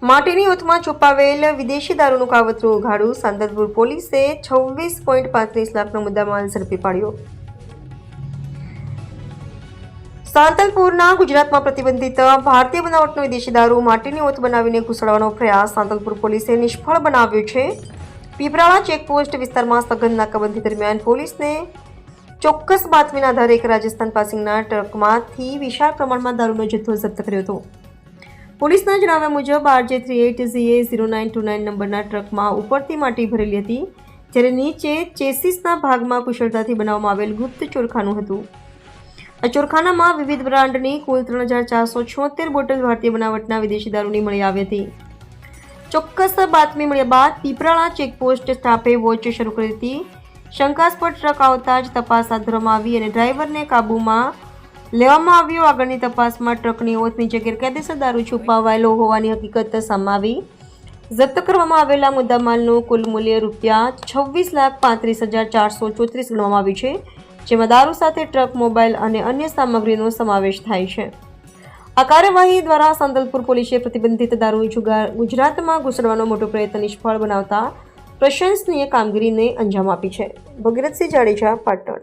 માટીની ઓથમાં છુપાવેલ વિદેશી દારૂનું કાવતરું ઉઘાડું. સાંતલપુર પોલીસે 26.35 લાખનો મુદ્દામાલ ઝડપી પાડ્યો. સાંતલપુરના ગુજરાતમાં પ્રતિબંધિત ભારતીય બનાવટનો વિદેશી દારૂ માટીની ઓથ બનાવીને ઘુસાડવાનો પ્રયાસ સાંતલપુર પોલીસે નિષ્ફળ બનાવ્યો છે. પીપરાળા ચેકપોસ્ટ વિસ્તારમાં સઘન નાકાબંધી દરમિયાન પોલીસને ચોક્કસ બાતમીના આધારે એક રાજસ્થાન પાસિંગના ટ્રકમાંથી વિશાળ પ્રમાણમાં દારૂનો જથ્થો જપ્ત કર્યો હતો. પોલીસના જણાવ્યા મુજબ RJ38ZA0929 નંબરના ટ્રકમાં ઉપરથી માટી ભરેલી હતી, જ્યારે નીચે ચેસીસના ભાગમાં કુશળતાથી બનાવવામાં આવેલ ગુપ્ત ચોરખાનું હતું. આ ચોરખાનામાં વિવિધ બ્રાન્ડની કુલ 3476 બોટલ ભારતીય બનાવટના વિદેશી દારૂની મળી આવી હતી. ચોક્કસ બાતમી મળ્યા બાદ પીપરાળા ચેકપોસ્ટ સ્ટાફે વોચ શરૂ કરી હતી. શંકાસ્પદ ટ્રક આવતા જ તપાસ હાથ ધરવામાં આવી અને ડ્રાઈવરને કાબૂમાં લેવામાં આવ્યો. આગળની તપાસમાં ટ્રકની ઓથની જગ્યાએ ગેરકાયદેસર દારૂ છુપાવાયેલો હોવાની હકીકત સામે આવી. જપ્ત કરવામાં આવેલા મુદ્દામાલનું કુલ મૂલ્ય ₹26,35,434 ગણવામાં આવ્યું છે, જેમાં દારૂ સાથે ટ્રક, મોબાઈલ અને અન્ય સામગ્રીનો સમાવેશ થાય છે. આ કાર્યવાહી દ્વારા સાંતલપુર પોલીસે પ્રતિબંધિત દારૂ જુગાર ગુજરાતમાં ઘુસાડવાનો મોટો પ્રયત્ન નિષ્ફળ બનાવતા પ્રશંસનીય કામગીરીને અંજામ આપી છે. ભગીરથસિંહ જાડેજા, પાટણ.